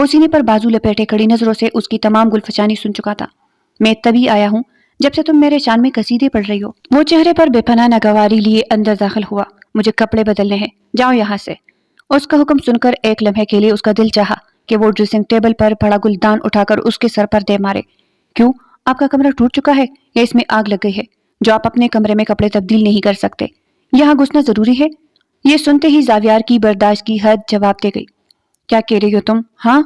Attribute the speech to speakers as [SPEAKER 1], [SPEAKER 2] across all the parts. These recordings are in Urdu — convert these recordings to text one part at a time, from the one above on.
[SPEAKER 1] وہ سینے پر بازو لپیٹے کھڑی نظروں سے اس کی تمام گلفشانی سن چکا تھا۔ میں تبھی آیا ہوں جب سے تم میرے شان میں قصیدے پڑھ رہی ہو۔ وہ چہرے پر بے پناہ ناگواری لیے اندر داخل ہوا۔ مجھے کپڑے بدلنے ہیں، جاؤ یہاں سے۔ اس کا حکم سن کر ایک لمحے کے لیے اس کا دل چاہا کہ وہ ڈریسنگ ٹیبل پر پڑا گلدان اٹھا کر اس کے سر پر دے مارے۔ کیوں؟ آپ کا کمرہ ٹوٹ چکا ہے یا اس میں آگ لگ گئی ہے جو آپ اپنے کمرے میں کپڑے تبدیل نہیں کر سکتے؟ یہاں گھسنا ضروری ہے؟ یہ سنتے ہی زاویار کی برداشت کی حد جواب دے گئی۔ کیا کہہ رہی ہو تم؟ ہاں؟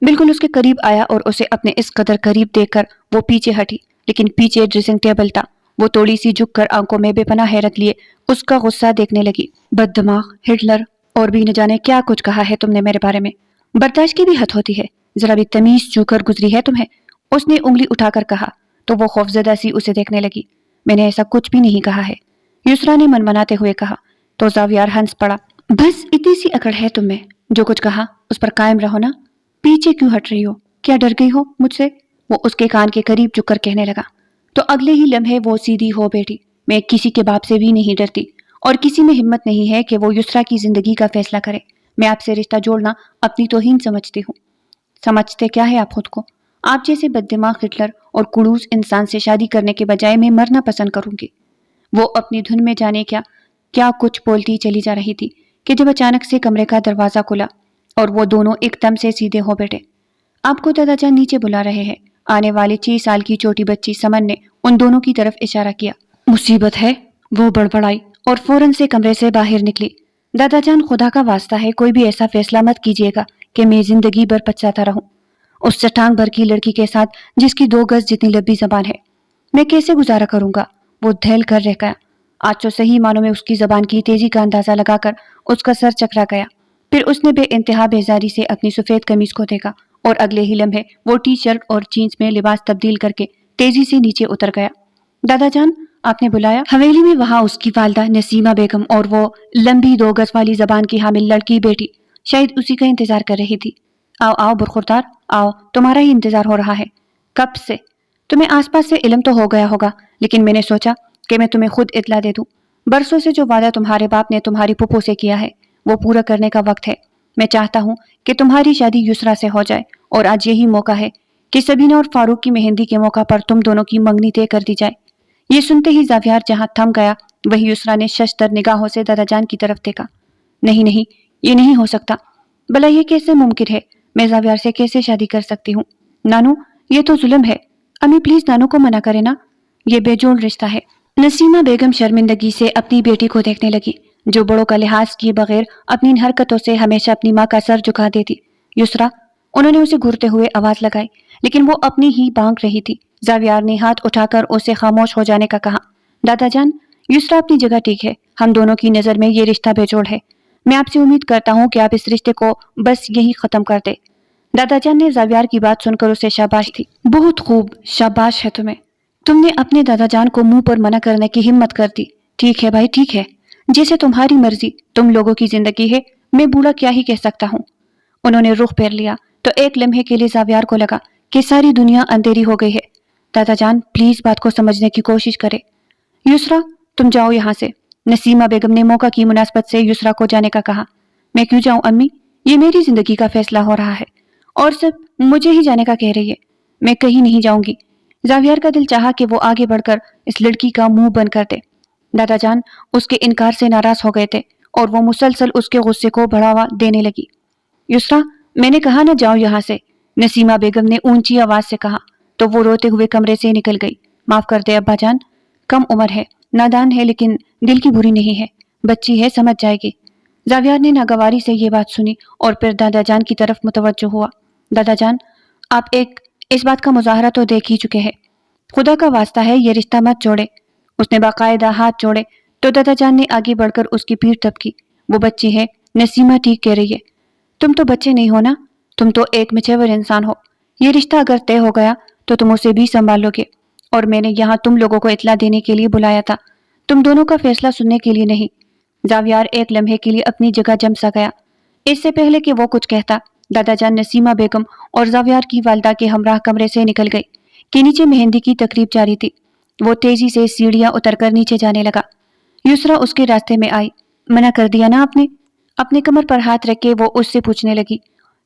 [SPEAKER 1] بالکل اس کے قریب آیا اور اسے اپنے اس قدر قریب دیکھ کر وہ پیچھے ہٹی، لیکن پیچھے ڈریسنگ ٹیبل تھا۔ وہ توڑی سی جھک کر آنکھوں میں بے پناہ حیرت لیے اس کا غصہ دیکھنے لگی۔ بد دماغ، ہٹلر اور بھی نہ جانے کیا کچھ کہا ہے تم نے میرے بارے میں۔ برداشت کی بھی حد ہوتی ہے، ذرا بھی تمیز چو کر گزری ہے تمہیں؟ اس نے انگلی اٹھا کر کہا تو وہ خوفزدہ سی اسے دیکھنے لگی۔ میں نے ایسا کچھ بھی نہیں کہا ہے، یسرا نے منمناتے ہوئے کہا تو زاویار ہنس پڑا۔ بس اتنی سی اکڑ ہے تم میں، جو کچھ کہا اس پر قائم رہو نا۔ پیچھے کیوں ہٹ رہی ہو؟ کیا ڈر گئی ہو مجھ سے؟ وہ اس کے کان کے قریب جھک کر کہنے لگا تو اگلے ہی لمحے وہ سیدھی ہو بیٹھی۔ میں کسی کے باپ سے بھی نہیں ڈرتی اور کسی میں ہمت نہیں ہے کہ وہ یسرا کی زندگی کا فیصلہ کرے۔ میں آپ سے رشتہ جوڑنا اپنی توہین سمجھتی ہوں۔ سمجھتے کیا ہے آپ خود کو؟ آپ جیسے بد دماغ ہٹلر اور کڑوس انسان سے شادی کرنے کے بجائے میں مرنا پسند کروں گی۔ وہ اپنی دھن میں جانے کیا کچھ بولتی چلی جا رہی تھی کہ جب اچانک سے کمرے کا دروازہ کھلا اور وہ دونوں ایک دم سے سیدھے ہو بیٹھے۔ آپ کو دادا جان نیچے بلا رہے ہیں۔ آنے والی 6 سال کی چھوٹی بچی سمن نے ان دونوں کی طرف اشارہ کیا۔ مصیبت ہے، وہ بڑبڑائی اور فوراً سے کمرے سے باہر نکلی۔ دادا جان خدا کا واسطہ ہے کوئی بھی ایسا فیصلہ مت کیجیے گا کہ میں زندگی بھر پچھتاتا رہوں۔ اس چٹان بھر کی لڑکی کے ساتھ جس کی 2 گز جتنی لمبی زبان ہے، میں کیسے گزارا کروں گا؟ وہ دھیل کر رہ گیا۔ آج تو صحیح معنوں میں اس کی زبان کی تیزی کا اندازہ لگا کر اس کا سر چکرا گیا۔ پھر اس نے بے انتہا بیزاری سے اپنی سفید قمیض کو دیکھا اور اگلے ہی لمحے وہ ٹی شرٹ اور جینس میں لباس تبدیل کر کے تیزی سے نیچے اتر گیا۔ دادا جان، آپ نے بلایا؟ حویلی میں وہاں اس کی والدہ نسیمہ بیگم اور وہ لمبی 2 گز والی زبان کی حامل لڑکی بیٹی شاید اسی کا انتظار کر رہی تھی۔ آؤ آؤ برخوردار، آؤ، تمہارا ہی انتظار ہو رہا ہے۔ کب سے؟ تمہیں آس پاس سے علم تو ہو گیا ہوگا، لیکن میں نے سوچا کہ میں تمہیں خود اطلاع دے دوں۔ برسوں سے جو وعدہ تمہارے باپ نے تمہاری پھپھو سے کیا ہے وہ پورا کرنے کا وقت ہے۔ میں چاہتا ہوں کہ تمہاری شادی یسرا سے ہو جائے اور آج یہی موقع ہے کہ سبینہ اور فاروق کی مہندی کے موقع پر تم دونوں کی منگنی طے کر دی جائے۔ یہ سنتے ہی زاویار جہاں تھم گیا وہی یسرا نے ششدر نگاہوں سے دادا جان کی طرف دیکھا۔ نہیں نہیں، یہ نہیں ہو سکتا۔ بھلا یہ کیسے ممکن ہے؟ میں زاویار سے کیسے شادی کر سکتی ہوں؟ نانو، یہ تو ظلم ہے۔ امی پلیز نانو کو منع کرے نا، یہ بے جوڑ رشتہ ہے۔ نسیمہ بیگم شرمندگی سے اپنی بیٹی کو دیکھنے لگی جو بڑوں کا لحاظ کیے بغیر اپنی ان حرکتوں سے ہمیشہ اپنی ماں کا سر جھکا دیتی۔ یسرا، انہوں نے اسے گھورتے ہوئے آواز لگائی، لیکن وہ اپنی ہی بانک رہی تھی۔ زاویار نے ہاتھ اٹھا کر اسے خاموش ہو جانے کا کہا۔ دادا جان، یسرا اپنی جگہ ٹھیک ہے، ہم دونوں کی نظر میں یہ رشتہ بے جوڑ ہے۔ میں آپ سے امید کرتا ہوں کہ آپ اس رشتے کو بس یہی ختم کر دے۔ دادا جان نے زاویار کی بات سن کر اسے شاباش دی۔ بہت خوب، شاباش ہے تمہیں۔ تم نے اپنے دادا جان کو منہ پر منع کرنے کی ہمت کر دی۔ ٹھیک ہے بھائی، ٹھیک ہے، جیسے تمہاری مرضی، تم لوگوں کی زندگی ہے، میں بوڑھا کیا ہی کہہ سکتا ہوں۔ انہوں نے رخ پھیر لیا تو ایک لمحے کے لیے زاویار کو لگا کہ ساری دنیا اندھیری ہو گئی ہے۔ دادا جان پلیز بات کو سمجھنے کی کوشش کرے۔ یسرا، تم جاؤ یہاں سے۔ نسیمہ بیگم نے موقع کی مناسبت سے یسرا کو جانے کا کہا۔ میں کیوں جاؤں امی؟ یہ میری زندگی کا فیصلہ ہو رہا ہے اور سب مجھے ہی جانے کا کہہ رہی ہے۔ میں کہیں نہیں جاؤں گی۔ زاویار کا دل چاہا کہ وہ آگے بڑھ کر اس لڑکی کا منہ بند کر دے۔ دادا جان اس کے انکار سے ناراض ہو گئے تھے اور وہ مسلسل اس کے غصے کو بڑھاوا دینے لگی۔ یسرا، میں نے کہا نہ جاؤ یہاں سے، نسیمہ بیگم نے اونچی آواز سے کہا تو وہ روتے ہوئے کمرے سے نکل گئی۔ معاف کر دے ابا جان، کم عمر ہے، نادان ہے، لیکن دل کی بری نہیں ہے، بچی ہے، سمجھ جائے گی۔ زاویار نے ناگواری سے یہ بات سنی اور پھر دادا جان کی طرف متوجہ ہوا۔ دادا جان، آپ اس بات کا مظاہرہ تو دیکھ ہی چکے ہیں، خدا کا واسطہ ہے یہ رشتہ مت جوڑے۔ اس نے باقاعدہ ہاتھ جوڑے تو دادا جان نے آگے بڑھ کر اس کی پیٹھ تھپکی۔ وہ بچی ہے، نسیمہ ٹھیک کہہ رہی ہے، تم تو بچے نہیں ہو نا، تم تو ایک میچور انسان ہو۔ یہ رشتہ اگر طے ہو گیا تو تم اسے بھی سنبھال لو گے، اور میں نے یہاں تم لوگوں کو اطلاع دینے کے لیے بلایا تھا، تم دونوں کا فیصلہ سننے کے لیے نہیں۔ زاویار ایک لمحے کے لیے اپنی جگہ جم سا گیا۔ اس سے پہلے کہ وہ کچھ کہتا، دادا جان نسیمہ بیگم اور زاویار کی والدہ کے ہمراہ کمرے سے نکل گئی کہ نیچے مہندی کی تقریب جاری تھی۔ وہ تیزی سے سیڑھیاں اتر کر نیچے جانے لگا۔ یسرا اس کے راستے میں آئی۔ منع کر دیا نا آپ نے؟ اپنے کمر پر ہاتھ رکھ کے وہ اس سے پوچھنے لگی۔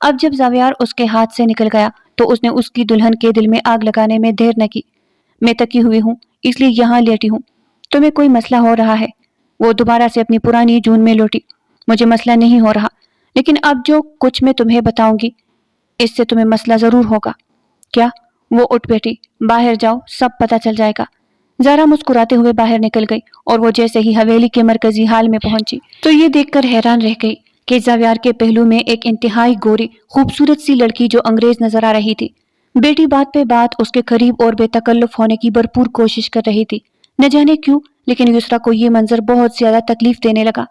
[SPEAKER 1] اب جب زاویار اس کے ہاتھ سے نکل گیا تو اس نے اس کی دلہن کے دل میں آگ لگانے میں دیر نہ کی۔ میں تکی ہوئی ہوں اس لیے یہاں لیٹی ہوں، تمہیں کوئی مسئلہ ہو رہا ہے؟ وہ دوبارہ سے اپنی پرانی جون میں لوٹی۔ مجھے مسئلہ نہیں ہو رہا، لیکن اب جو کچھ میں تمہیں بتاؤں گی اس سے تمہیں مسئلہ ضرور ہوگا۔ کیا؟ وہ اٹھ بیٹھی۔ باہر جاؤ، سب پتہ چل جائے گا۔ زارا مسکراتے ہوئے باہر نکل گئی اور وہ جیسے ہی حویلی کے مرکزی ہال میں پہنچی تو یہ دیکھ کر حیران رہ گئی کہ زاویار کے پہلو میں ایک انتہائی گوری خوبصورت سی لڑکی جو انگریز نظر آ رہی تھی۔ بیٹی بات پہ بات اس کے قریب اور بے تکلف ہونے کی بھرپور کوشش کر رہی تھی۔ نہ جانے کیوں لیکن یسریٰ کو یہ منظر بہت زیادہ تکلیف دینے لگا۔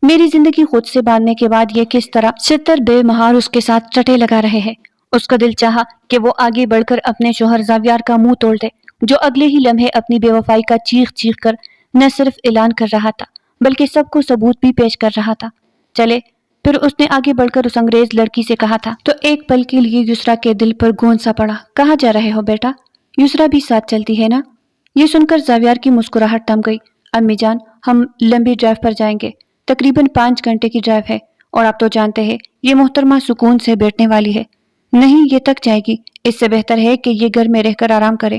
[SPEAKER 1] میری زندگی خود سے باندھنے کے بعد یہ کس طرح 70 بے مہار اس کے ساتھ چٹے لگا رہے ہیں۔ اس کا دل چاہا کہ وہ آگے بڑھ کر اپنے شوہر زاویار کا منہ توڑ دے، جو اگلے ہی لمحے اپنی بے وفائی کا چیخ چیخ کر نہ صرف اعلان کر رہا تھا بلکہ سب کو ثبوت بھی پیش کر رہا تھا۔ چلے، پھر اس نے آگے بڑھ کر اس انگریز لڑکی سے کہا تھا تو ایک پل کے لیے یسریٰ کے دل پر گونج سا پڑا۔ کہاں جا رہے ہو بیٹا؟ یسریٰ بھی ساتھ چلتی ہے نا؟ یہ سن کر زاویار کی مسکراہٹ تھم گئی۔ امی جان، ہم لمبی ڈرائیو پر جائیں گے، تقریباً 5 گھنٹے کی ڈرائیو ہے، اور آپ تو جانتے ہیں یہ محترمہ سکون سے بیٹھنے والی ہے۔ نہیں، یہ تک جائے گی، اس سے بہتر ہے کہ یہ گھر میں رہ کر آرام کرے۔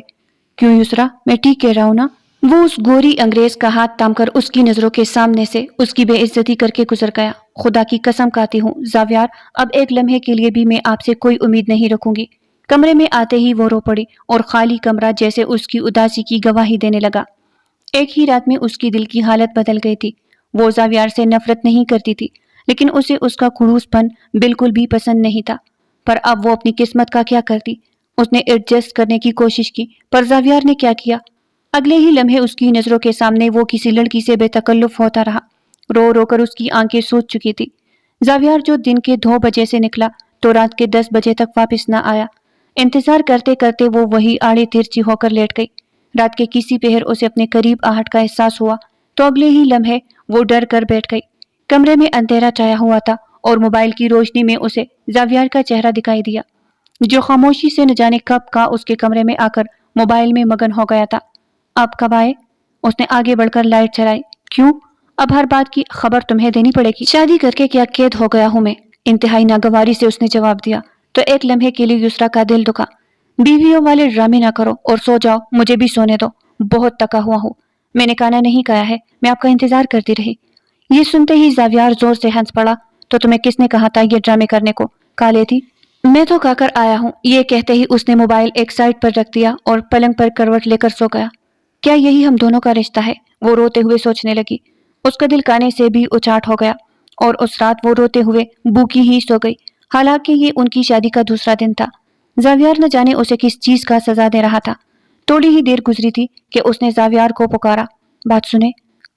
[SPEAKER 1] کیوں یسریٰ، میں ٹھیک کہہ رہا ہوں نا؟ وہ اس گوری انگریز کا ہاتھ تھام کر اس کی نظروں کے سامنے سے اس کی بے عزتی کر کے گزر گیا۔ خدا کی قسم کھاتی ہوں زاویار، اب ایک لمحے کے لیے بھی میں آپ سے کوئی امید نہیں رکھوں گی۔ کمرے میں آتے ہی وہ رو پڑی اور خالی کمرہ جیسے اس کی اداسی کی گواہی دینے لگا۔ ایک ہی رات میں اس کی دل کی حالت بدل گئی تھی۔ وہ زاویار سے نفرت نہیں کرتی تھی لیکن اسے اس کا خڑوس پن بالکل بھی پسند نہیں تھا۔ پر اب وہ اپنی قسمت کا کیا کرتی؟ اس نے ایڈجسٹ کرنے کی کوشش کی، پر زاویار نے کیا کیا؟ اگلے ہی لمحے اس کی نظروں کے سامنے وہ کسی لڑکی سے بے تکلف ہوتا رہا۔ رو رو کر اس کی آنکھیں سوج چکی تھی۔ زاویار جو دن کے 2 بجے سے نکلا تو رات کے 10 بجے تک واپس نہ آیا۔ انتظار کرتے کرتے وہ وہی آڑے ترچی ہو کر لیٹ گئی۔ رات کے کسی پہر اسے اپنے قریب آہٹ کا احساس ہوا تو اگلے ہی لمحے وہ ڈر کر بیٹھ گئی۔ کمرے میں اندھیرا چھایا ہوا تھا اور موبائل کی روشنی میں اسے زاویار کا چہرہ دکھائی دیا، جو خاموشی سے نہ جانے کب کا اس کے کمرے میں آ کر موبائل میں مگن ہو گیا تھا۔ آپ کب آئے؟ اس نے آگے بڑھ کر لائٹ چلائی۔ کیوں؟ اب ہر بات کی خبر تمہیں دینی پڑے گی؟ شادی کر کے کیا قید ہو گیا ہوں میں؟ انتہائی ناگواری سے اس نے جواب دیا تو ایک لمحے کے لیے یسریٰ کا دل دکھا۔ بیویوں والے ڈرامے نہ کرو اور سو جاؤ، مجھے بھی سونے دو، بہت تکا ہوا ہوں۔ میں نے کھانا نہیں کھایا ہے، میں آپ کا انتظار کرتی رہی۔ یہ سنتے ہی زاویار زور سے ہنس پڑا۔ تو تمہیں کس نے کہا تھا یہ ڈرامے کرنے کو؟ کھا لیتی۔ میں تو کھا کر آیا ہوں۔ یہ کہتے ہی اس نے موبائل ایک سائڈ پر رکھ دیا اور پلنگ پر کروٹ لے کر سو گیا۔ کیا یہی ہم دونوں کا رشتہ ہے؟ وہ روتے ہوئے سوچنے لگی۔ اس کا دل کانے سے بھی اچاٹ ہو گیا اور اس رات وہ روتے ہوئے بھوکی ہی سو گئی، حالانکہ یہ ان کی شادی کا دوسرا دن تھا۔ زاویار نہ جانے اسے کس چیز کا سزا دے رہا تھا۔ تھوڑی ہی دیر گزری تھی کہ اس نے زاویار کو پکارا۔ بات سنیں۔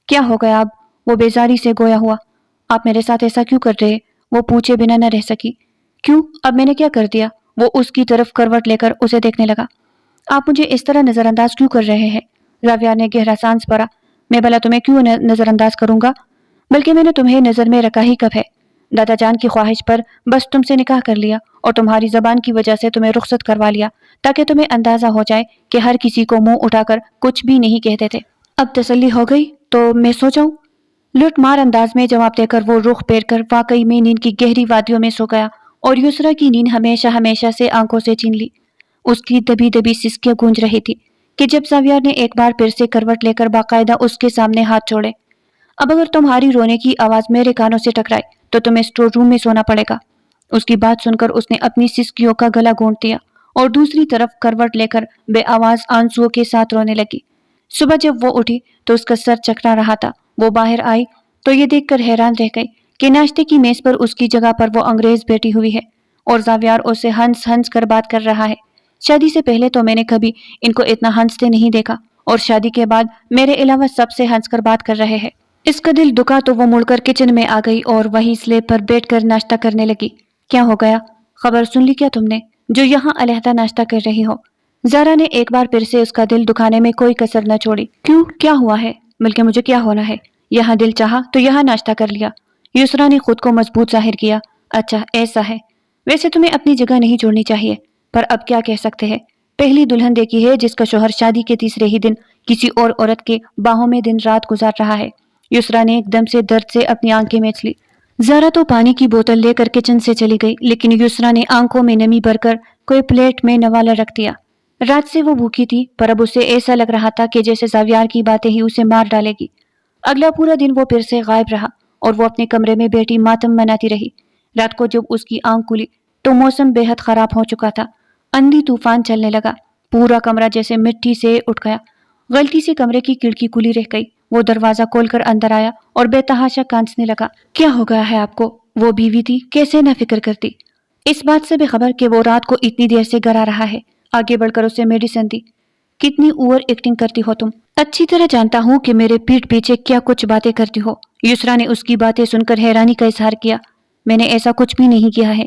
[SPEAKER 1] کیا ہو گیا اب؟ وہ بیزاری سے گویا ہوا۔ آپ میرے ساتھ ایسا کیوں کر رہے؟ وہ پوچھے بنا نہ رہ سکی۔ کیوں؟ اب میں نے کیا کر دیا؟ وہ اس کی طرف کروٹ لے کر اسے دیکھنے لگا۔ آپ مجھے اس طرح نظر انداز کیوں کر رہے ہیں؟ زاویار نے گہرا سانس بھرا۔ میں بھلا تمہیں کیوں نظر انداز کروں گا؟ بلکہ میں نے تمہیں نظر میں رکھا ہی کب ہے؟ دادا جان کی خواہش پر بس تم سے نکاح کر لیا اور تمہاری زبان کی وجہ سے تمہیں رخصت کروا لیا تاکہ تمہیں اندازہ ہو جائے کہ ہر کسی کو منہ اٹھا کر کچھ بھی نہیں کہتے تھے۔ اب تسلی ہو گئی تو میں سو جاؤں؟ لٹ مار انداز میں جواب دے کر وہ رخ پھیر کر واقعی میں نیند کی گہری وادیوں میں سو گیا اور یسریٰ کی نیند ہمیشہ ہمیشہ سے آنکھوں سے چھین لی۔ اس کی دبی دبی سسکیاں گونج رہی تھی کہ جب زاویار نے ایک بار پھر سے کروٹ لے کر باقاعدہ اس کے سامنے ہاتھ چھوڑے۔ اب اگر تمہاری رونے کی آواز میرے کانوں سے ٹکرائے تو تمہیں اسٹور روم میں سونا پڑے گا۔ اس کی بات سن کر اس نے اپنی سسکیوں کا گلا گھونٹ دیا اور دوسری طرف کروٹ لے کر بے آواز آنسوؤں کے ساتھ رونے لگی۔ صبح جب وہ اٹھی تو اس کا سر چکرا رہا تھا۔ وہ باہر آئی تو یہ دیکھ کر حیران رہ گئی کہ ناشتے کی میز پر اس کی جگہ پر وہ انگریز بیٹھی ہوئی ہے اور زاویار اسے ہنس ہنس کر بات کر رہا ہے۔ شادی سے پہلے تو میں نے کبھی ان کو اتنا ہنستے نہیں دیکھا اور شادی کے بعد میرے علاوہ سب سے ہنس کر بات کر رہے ہیں۔ اس کا دل دکھا تو وہ مڑ کر کچن میں آ گئی اور وہیں سلیب پر بیٹھ کر ناشتہ کرنے لگی۔ کیا ہو گیا؟ خبر سن لی کیا تم نے جو یہاں علیحدہ ناشتہ کر رہی ہو؟ زارا نے ایک بار پھر سے اس کا دل دکھانے میں کوئی کسر نہ چھوڑی۔ کیوں؟ کیا ہوا ہے؟ بلکہ مجھے کیا ہونا ہے؟ یہاں دل چاہا تو یہاں ناشتہ کر لیا۔ یسریٰ نے خود کو مضبوط ظاہر کیا۔ اچھا ایسا ہے، ویسے تمہیں اپنی جگہ نہیں چھوڑنی چاہیے، پر اب کیا کہہ سکتے ہیں؟ پہلی دلہن دیکھی ہے جس کا شوہر شادی کے تیسرے ہی دن کسی اور عورت کے باہوں میں دن رات گزار رہا ہے۔ یسریٰ نے ایک دم سے درد سے اپنی آنکھیں مینچ لی۔ زارا تو پانی کی بوتل لے کر کچن سے چلی گئی، لیکن یسرا نے آنکھوں میں نمی بھر کر کوئی پلیٹ میں نوالا رکھ دیا۔ رات سے وہ بھوکی تھی، پر اب اسے ایسا لگ رہا تھا کہ جیسے زاویار کی باتیں ہی اسے مار ڈالے گی۔ اگلا پورا دن وہ پھر سے غائب رہا اور وہ اپنے کمرے میں بیٹھی ماتم مناتی رہی۔ رات کو جب اس کی آنکھ کھلی تو موسم بے حد خراب ہو چکا تھا۔ اندھی طوفان چلنے لگا، پورا کمرہ جیسے مٹی سے اٹھ گیا۔ غلطی سے کمرے کی کھڑکی کھلی رہ گئی، وہ دروازہ کھول کر اندر آیا اور بے تحاشا کانسنے لگا۔ کیا ہو گیا ہے آپ کو؟ وہ بیوی تھی، کیسے نہ فکر کرتی؟ اس بات سے بے خبر کہ وہ رات کو اتنی دیر سے گرا رہا ہے، آگے بڑھ کر اسے میڈیسن دی۔ کتنی اوور ایکٹنگ کرتی ہو تم، اچھی طرح جانتا ہوں کہ میرے پیٹھ پیچھے کیا کچھ باتیں کرتی ہو۔ یسرا نے اس کی باتیں سن کر حیرانی کا اظہار کیا۔ میں نے ایسا کچھ بھی نہیں کیا ہے،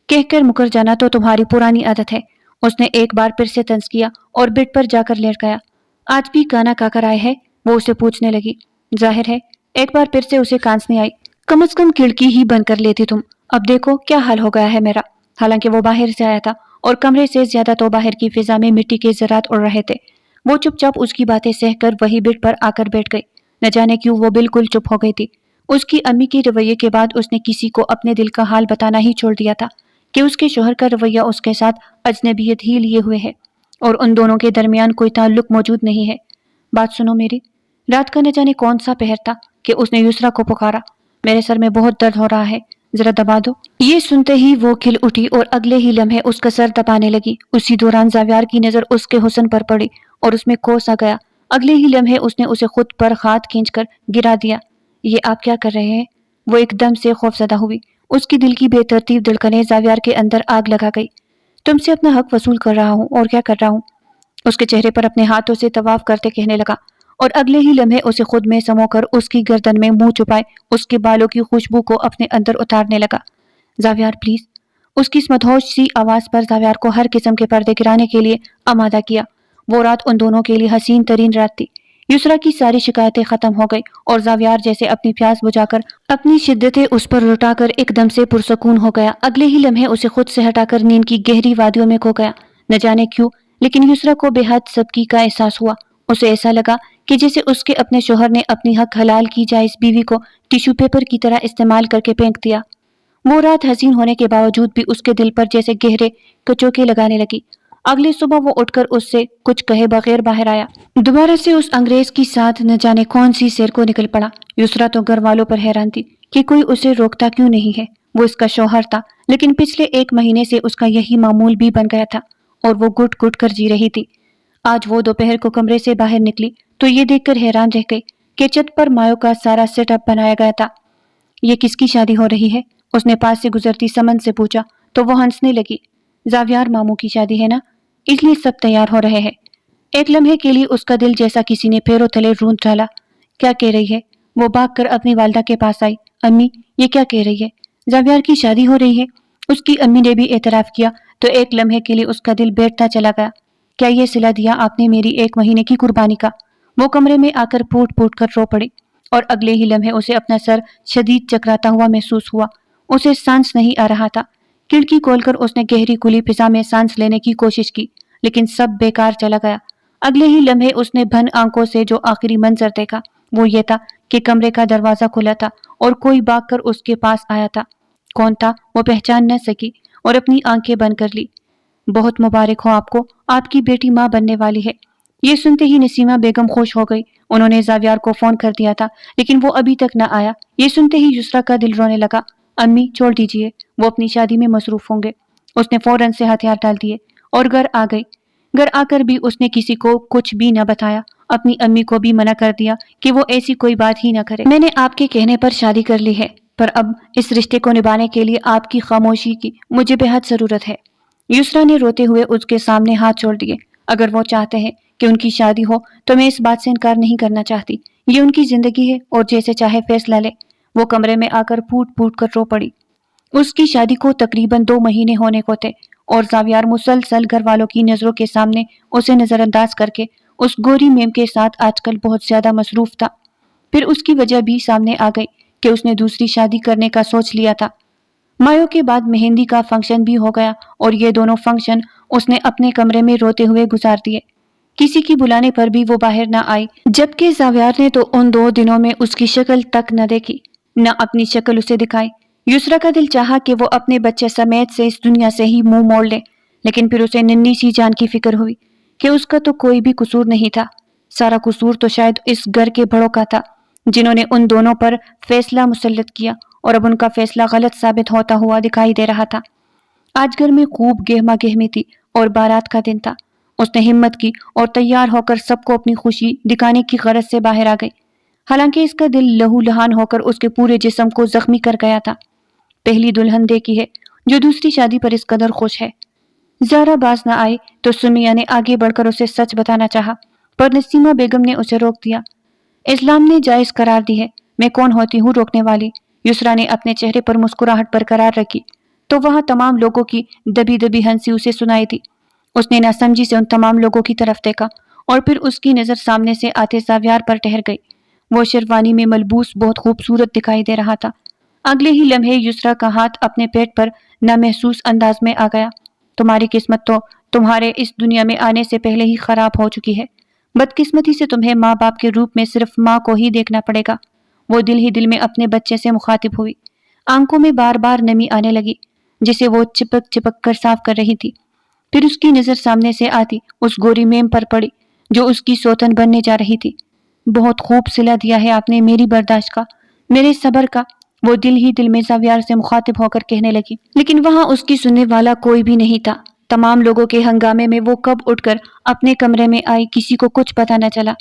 [SPEAKER 1] کہہ کر مکر جانا تو تمہاری پرانی عادت ہے۔ اس نے ایک بار پھر سے طنز کیا اور بیڈ پر جا کر لیٹ گیا۔ آج بھی کھانا کھا کر آئے ہے؟ وہ اسے پوچھنے لگی۔ ظاہر ہے ایک بار پھر سے اسے کانسنی آئی۔ کم از کم کھڑکی ہی بند کر لیتی تم، اب دیکھو کیا حال ہو گیا ہے میرا۔ حالانکہ وہ باہر سے آیا تھا اور کمرے سے زیادہ تو باہر کی فضا میں مٹی کے ذرات اڑ رہے تھے۔ وہ چپ چاپ اس کی باتیں سہ کر وہی بیڈ پر آ کر بیٹھ گئی۔ نہ جانے کیوں وہ بالکل چپ ہو گئی تھی۔ اس کی امی کے رویے کے بعد اس نے کسی کو اپنے دل کا حال بتانا ہی چھوڑ دیا تھا کہ اس کے شوہر کا رویہ اس کے ساتھ اجنبیت ہی لیے ہوئے ہے اور ان دونوں کے درمیان کوئی تعلق موجود نہیں ہے۔ بات سنو میری، رات کا نہ جانے کون سا پہر تھا کہ اس نے یسرا کو پکارا۔ میرے سر میں بہت درد ہو رہا ہے، ذرا دبا دو۔ یہ سنتے ہی وہ کھل اٹھی اور اگلے ہی لمحے اس کا سر دبانے لگی۔ اسی دوران زاویار کی نظر اس کے حسن پر پڑی اور اس میں کوس آ گیا۔ اگلے ہی لمحے اس نے اسے خود پر ہاتھ کھینچ کر گرا دیا۔ یہ آپ کیا کر رہے ہیں؟ وہ ایک دم سے خوفزدہ ہوئی۔ اس کی دل کی بے ترتیب دھڑکنیں زاویار کے اندر آگ لگا گئی۔ تم سے اپنا حق وصول کر رہا ہوں، اور کیا کر رہا ہوں؟ اس کے چہرے پر اپنے ہاتھوں سے طواف کرتے کہنے لگا اور اگلے ہی لمحے اسے خود میں سمو کر اس کی گردن میں منہ چھپائے اس کے بالوں کی خوشبو کو اپنے اندر اتارنے لگا۔ زاویار پلیز۔ اس کی اس مدہوش سی آواز پر زاویار کو ہر قسم کے پردے گرانے کے لیے آمادہ کیا۔ وہ رات ان دونوں کے لیے حسین ترین رات تھی۔ یسرا کی ساری شکایتیں ختم ہو گئی اور زاویار جیسے اپنی پیاس بجھا کر اپنی شدتیں اس پر لٹا کر ایک دم سے پرسکون ہو گیا۔ اگلے ہی لمحے اسے خود سے ہٹا کر نیند کی گہری وادیوں میں کھو گیا۔ نہ جانے کیوں لیکن یسرا کو بے حد سبکی کا احساس ہوا۔ اسے ایسا لگا کہ جیسے اس کے اپنے شوہر نے اپنی حق حلال کی جائز بیوی کو ٹیشو پیپر کی طرح استعمال کر کے پھینک دیا۔ وہ رات حسین ہونے کے باوجود بھی اس کے دل پر جیسے گہرے کچوکے لگانے لگی۔ اگلی صبح وہ اٹھ کر اس سے کچھ کہے بغیر باہر آیا۔ دوبارہ سے اس انگریز کی ساتھ نہ جانے کون سی سیر کو نکل پڑا۔ یسرا تو گھر والوں پر حیران تھی کہ کوئی اسے روکتا کیوں نہیں ہے۔ وہ اس کا شوہر تھا، لیکن پچھلے 1 مہینے سے اس کا یہی معمول بھی بن گیا تھا اور وہ گٹ گٹ کر جی رہی تھی۔ آج وہ دوپہر کو کمرے سے باہر نکلی تو یہ دیکھ کر حیران رہ گئی کہ چھت پر مایوں کا سارا سیٹ اپ بنایا گیا تھا۔ یہ کس کی شادی ہو رہی ہے؟ اس نے پاس سے گزرتی سمن سے پوچھا تو وہ ہنسنے لگی۔ زاویار ماموں کی شادی ہے نا، اس لیے سب تیار ہو رہے ہیں۔ ایک لمحے کے لیے اس کا دل جیسا کسی نے پیروں تلے روند ڈالا۔ کیا کہہ رہی ہے؟ وہ بھاگ کر اپنی والدہ کے پاس آئی۔ امی یہ کیا کہہ رہی ہے؟ زاویار کی شادی ہو رہی ہے؟ اس کی امی نے بھی اعتراف کیا تو ایک لمحے کے لیے اس کا دل بیٹھتا چلا گیا۔ کیا یہ صلہ دیا آپ نے میری 1 مہینے کی قربانی کا؟ وہ کمرے میں آ کر پھوٹ پھوٹ کر رو پڑی اور اگلے ہی لمحے اسے اپنا سر شدید چکراتا ہوا محسوس ہوا۔ اسے سانس نہیں آ رہا تھا۔ کھڑکی کھول کر اس نے گہری کھلی فضا میں سانس لینے کی کوشش کی لیکن سب بیکار چلا گیا۔ اگلے ہی لمحے اس نے بھن آنکھوں سے جو آخری منظر دیکھا وہ یہ تھا کہ کمرے کا دروازہ کھلا تھا اور کوئی بھاگ کر اس کے پاس آیا تھا۔ کون تھا وہ پہچان نہ سکی اور اپنی آنکھیں بند کر لی۔ بہت مبارک ہو آپ کو، آپ کی بیٹی ماں بننے والی ہے۔ یہ سنتے ہی نسیمہ بیگم خوش ہو گئی۔ انہوں نے زاویار کو فون کر دیا تھا لیکن وہ ابھی تک نہ آیا۔ یہ سنتے ہی یسرا کا دل رونے لگا۔ امی چھوڑ دیجئے، وہ اپنی شادی میں مصروف ہوں گے۔ اس نے فوراً سے ہتھیار ڈال دیے اور گھر آ گئی۔ گھر آ کر بھی اس نے کسی کو کچھ بھی نہ بتایا۔ اپنی امی کو بھی منع کر دیا کہ وہ ایسی کوئی بات ہی نہ کرے۔ میں نے آپ کے کہنے پر شادی کر لی ہے، پر اب اس رشتے کو نبھانے کے لیے آپ کی خاموشی کی مجھے بے حد ضرورت ہے۔ یسرا نے روتے ہوئے اس کے سامنے ہاتھ چھوڑ دیے۔ اگر وہ چاہتے ہیں کہ ان کی شادی ہو تو میں اس بات سے انکار نہیں کرنا چاہتی۔ یہ ان کی زندگی ہے اور جیسے چاہے فیصلہ لے۔ وہ کمرے میں آ کر پھوٹ پھوٹ کر رو پڑی۔ اس کی شادی کو تقریباً 2 مہینے ہونے کو تھے اور زاویار مسلسل گھر والوں کی نظروں کے سامنے اسے نظر انداز کر کے اس گوری میم کے ساتھ آج کل بہت زیادہ مصروف تھا۔ پھر اس کی وجہ بھی سامنے آ گئی کہ اس نے دوسری شادی کرنے کا سوچ لیا تھا۔ مایوں کے بعد مہندی کا فنکشن بھی ہو گیا اور یہ دونوں فنکشن اس نے اپنے کمرے میں روتے ہوئے گزار دیے۔ کسی کی بلانے پر بھی وہ باہر نہ آئی، جبکہ زاویار نے تو ان 2 دنوں میں اس کی شکل تک نہ دیکھی۔ نہ اپنی شکل اسے دکھائے۔ یسریٰ کا دل چاہا کہ وہ اپنے بچے سمیت سے اس دنیا سے ہی منہ موڑ لے، لیکن پھر اسے ننھی سی جان کی فکر ہوئی کہ اس کا تو کوئی بھی قصور نہیں تھا۔ سارا قصور تو شاید اس گھر کے بڑوں کا تھا، جنہوں نے ان دونوں پر فیصلہ مسلط کیا، اور اب ان کا فیصلہ غلط ثابت ہوتا ہوا دکھائی دے رہا تھا۔ آج گھر میں خوب گہما گہمی تھی اور بارات کا دن تھا۔ اس نے ہمت کی اور تیار ہو کر سب کو اپنی خوشی دکھانے کی غرض سے باہر آ گئی، حالانکہ اس کا دل لہو لہان ہو کر اس کے پورے جسم کو زخمی کر گیا تھا۔ پہلی دلہن دیکھی ہے جو دوسری شادی پر اس قدر خوش ہے۔ زہرا باز نہ آئی تو سمیہ نے آگے بڑھ کر اسے سچ بتانا چاہا، پر نسیمہ بیگم نے اسے روک دیا۔ اسلام نے جائز قرار دی ہے، میں کون ہوتی ہوں روکنے والی؟ یسریٰ نے اپنے چہرے پر مسکراہٹ برقرار رکھی تو وہاں تمام لوگوں کی دبی دبی ہنسی اسے سنائی تھی۔ اس نے ناسمجھی سے ان تمام لوگوں کی طرف دیکھا اور پھر اس کی نظر سامنے سے آتے زاویار پر ٹھہر گئی۔ وہ شیروانی میں ملبوس بہت خوبصورت دکھائی دے رہا تھا۔ اگلے ہی لمحے یسریٰ کا ہاتھ اپنے پیٹ پر نامحسوس انداز میں آ گیا۔ تمہاری قسمت تو تمہارے اس دنیا میں آنے سے پہلے ہی خراب ہو چکی ہے۔ بدقسمتی سے تمہیں ماں باپ کے روپ میں صرف ماں کو ہی دیکھنا پڑے گا۔ وہ دل ہی دل میں اپنے بچے سے مخاطب ہوئی، آنکھوں میں بار بار نمی آنے لگی جسے وہ چپک چپک کر صاف کر رہی تھی۔ پھر اس کی نظر سامنے سے آتی اس گوری میم پر پڑی جو اس کی سوتن بننے جا رہی تھی۔ بہت خوب صلہ دیا ہے آپ نے میری برداشت کا، میرے صبر کا، وہ دل ہی دل میں زاویار سے مخاطب ہو کر کہنے لگی، لیکن وہاں اس کی سننے والا کوئی بھی نہیں تھا۔ تمام لوگوں کے ہنگامے میں وہ کب اٹھ کر اپنے کمرے میں آئی کسی کو کچھ پتہ نہ چلا۔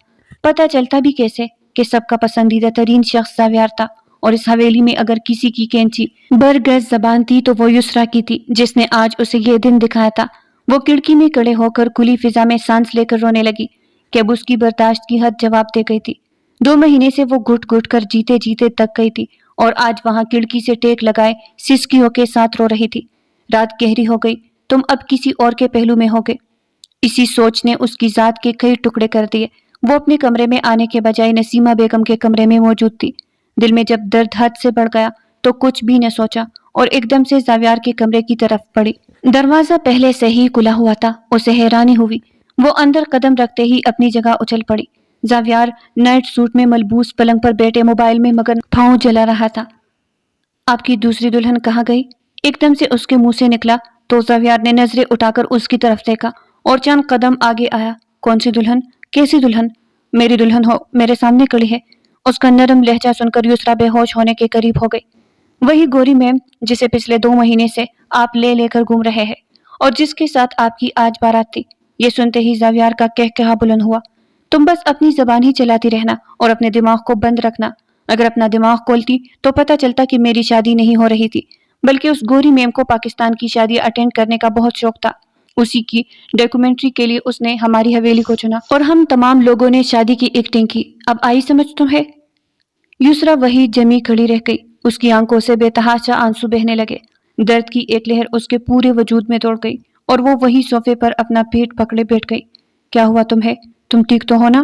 [SPEAKER 1] پتہ چلتا بھی کیسے کہ سب کا پسندیدہ ترین شخص زاویار تھا، اور اس حویلی میں اگر کسی کی کینچی برگز زبان تھی تو وہ یسریٰ کی تھی، جس نے آج اسے یہ دن دکھایا تھا۔ وہ کھڑکی میں کھڑے ہو کر کھلی فضا میں سانس لے کر رونے لگی کہ اب اس کی برداشت کی حد جواب دے گئی تھی۔ 2 مہینے سے وہ گھٹ گھٹ کر جیتے جیتے تک گئی تھی، اور آج وہاں کھڑکی سے ٹیک لگائے سسکیوں کے ساتھ رو رہی تھی۔ رات گہری ہو گئی، تم اب کسی اور کے پہلو میں ہوگے۔ اسی سوچ نے اس کی ذات کے کئی ٹکڑے کر دیے۔ وہ اپنے کمرے میں آنے کے بجائے نسیمہ بیگم کے کمرے میں موجود تھی۔ دل میں جب درد حد سے بڑھ گیا تو کچھ بھی نہ سوچا اور ایک دم سے زاویار کے کمرے کی طرف بڑھی۔ دروازہ پہلے سے ہی کھلا ہوا تھا، اسے حیرانی ہوئی۔ وہ اندر قدم رکھتے ہی اپنی جگہ اچھل پڑی۔ زاویار نائٹ سوٹ میں ملبوس پلنگ پر بیٹھے موبائل میں مگن پھاؤں جلا رہا تھا۔ آپ کی دوسری دلہن کہاں گئی؟ ایک دم سے اس کے منہ سے نکلا تو زاویار نے نظریں اٹھا کر اس کی طرف دیکھا اور چند قدم آگے آیا۔ کون سی دلہن؟ کیسی دلہن؟ میری دلہن ہو، میرے سامنے کھڑی ہے۔ اس کا نرم لہجہ سن کر یسریٰ بے ہوش ہونے کے قریب ہو گئی۔ وہی گوری میم جسے پچھلے 2 مہینے سے آپ لے کر گھوم رہے ہیں اور جس کے ساتھ آپ کی آج بارات تھی۔ یہ سنتے ہی زاویار کا کہا بلند ہوا، تم بس اپنی زبان ہی چلاتی رہنا اور اپنے دماغ کو بند رکھنا۔ اگر اپنا دماغ کھولتی تو پتہ چلتا کہ میری شادی نہیں ہو رہی تھی، بلکہ اس گوری میم کو پاکستان کی شادی اٹینڈ کرنے کا بہت شوق تھا۔ اسی کی ڈاکیومنٹری کے لیے اس نے ہماری حویلی کو چنا اور ہم تمام لوگوں نے شادی کی ایکٹنگ کی۔ اب آئی سمجھ تمہیں؟ یسریٰ وہی جمی کھڑی رہ گئی، اس کی آنکھوں سے بے تحاشا آنسو بہنے لگے۔ درد کی ایک لہر اس کے پورے وجود میں دوڑ گئی اور وہ وہی صوفے پر اپنا پیٹ پکڑے بیٹھ گئی۔ کیا ہوا تمہیں؟ تم ٹھیک تو ہو نا؟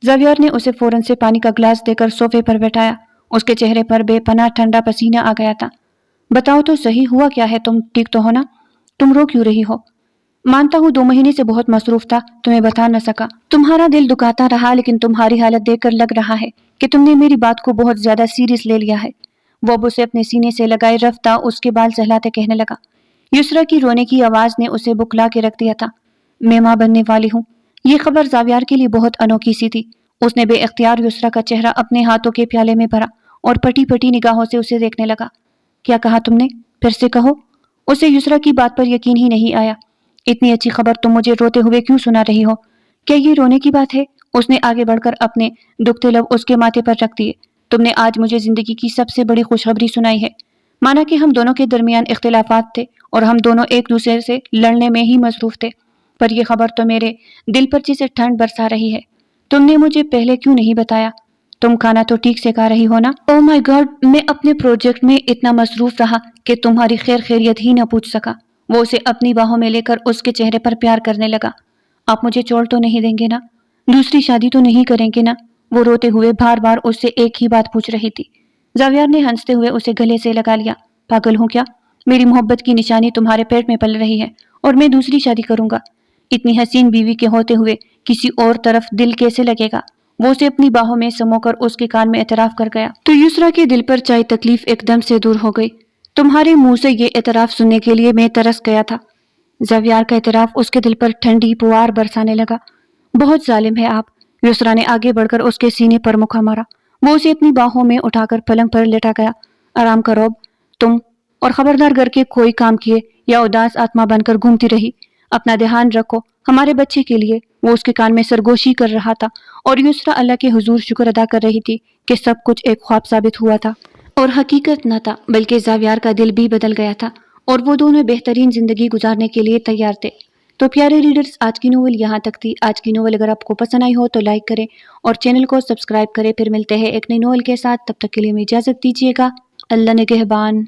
[SPEAKER 1] زاویار نے اسے فوراً سے پانی کا گلاس دے کر صوفے پر بیٹھایا۔ اس کے چہرے پر بے پناہ ٹھنڈا پسینہ آ گیا تھا۔ بتاؤ تو صحیح ہوا کیا ہے؟ تم ٹھیک تو ہو نا؟ تم رو کیوں رہی ہو؟ مانتا ہوں 2 مہینے سے بہت مصروف تھا، تمہیں بتا نہ سکا۔ تمہارا دل دکھاتا رہا، لیکن تمہاری حالت دیکھ کر لگ رہا ہے کہ تم نے میری بات کو بہت زیادہ سیریس لے لیا ہے۔ وہ اب اسے اپنے سینے سے لگائے رفتہ اس کے بال سہلاتے کہنے لگا۔ یسریٰ کی رونے کی آواز نے اسے بکلا کے رکھ دیا تھا۔ میں ماں بننے والی ہوں۔ یہ خبر زاویار کے لیے بہت انوکھی سی تھی۔ اس نے بے اختیار یسریٰ کا چہرہ اپنے ہاتھوں کے پیالے میں بھرا اور پٹی پٹی نگاہوں سے اسے دیکھنے لگا۔ کیا کہا تم نے؟ پھر سے کہو۔ اسے یسریٰ کی بات پر یقین ہی نہیں آیا۔ اتنی اچھی خبر تم مجھے روتے ہوئے کیوں سنا رہی ہو؟ کیا یہ رونے کی بات ہے؟ اس نے آگے بڑھ کر اپنے دکھتے لب اس کے ماتھے پر رکھ دیے۔ تم نے آج مجھے زندگی کی سب سے بڑی خوشخبری سنائی ہے۔ مانا کہ ہم دونوں کے درمیان اختلافات تھے اور ہم دونوں ایک دوسرے سے لڑنے میں ہی مصروف تھے، پر یہ خبر تو میرے دل پر جیسے ٹھنڈ برسا رہی ہے۔ تم نے مجھے پہلے کیوں نہیں بتایا؟ تم کھانا تو ٹھیک سے کھا رہی ہو نا؟ او مائی گاڈ، میں اپنے پروجیکٹ میں اتنا مصروف رہا کہ تمہاری خیر خیریت ہی نہ پوچھ سکا۔ وہ اسے اپنی باہوں میں لے کر اس کے چہرے پر پیار کرنے لگا۔ آپ مجھے چھوڑ تو نہیں دیں گے نا؟ دوسری شادی تو نہیں کریں گے نا؟ وہ روتے ہوئے بار بار اس سے ایک ہی بات پوچھ رہی تھی۔ زاویار نے ہنستے ہوئے اسے گلے سے لگا لیا۔ پاگل ہوں کیا؟ میری محبت کی نشانی تمہارے پیٹ میں پل رہی ہے اور میں دوسری شادی کروں گا۔ اتنی حسین بیوی کے ہوتے ہوئے کسی اور طرف دل کیسے لگے گا؟ وہ اسے اپنی باہوں میں سمو کر اس کے کان میں اعتراف کر گیا تو یسرا کے دل پر چائی تکلیف ایک دم سے دور ہو گئی۔ تمہارے منہ سے یہ اعتراف سننے کے لیے میں ترس گیا تھا۔ زویار کا اعتراف اس کے دل پر ٹھنڈی پوار برسانے لگا۔ بہت ظالم ہے آپ۔ یسرا نے آگے بڑھ کر اس کے سینے پر مکہ مارا۔ وہ اسے اپنی باہوں میں اٹھا کر پلنگ پر لٹا گیا۔ آرام کرو اب تم، اور خبردار گھر کے کوئی کام کیے یا اداس آتما بن کر گھومتی رہی۔ اپنا دھیان رکھو ہمارے بچے کے لیے۔ وہ اس کے کان میں سرگوشی کر رہا تھا اور یسرا اللہ کے حضور شکر ادا کر رہی تھی کہ سب کچھ ایک خواب ثابت ہوا تھا اور حقیقت نہ تھا، بلکہ زاویار کا دل بھی بدل گیا تھا اور وہ دونوں بہترین زندگی گزارنے کے لیے تیار تھے۔ تو پیارے ریڈرز، آج کی ناول یہاں تک تھی۔ آج کی ناول اگر آپ کو پسند آئی ہو تو لائک کریں اور چینل کو سبسکرائب کریں۔ پھر ملتے ہیں ایک نئی ناول کے ساتھ، تب تک کے لیے ہمیں اجازت دیجیے گا۔ اللہ نگہبان۔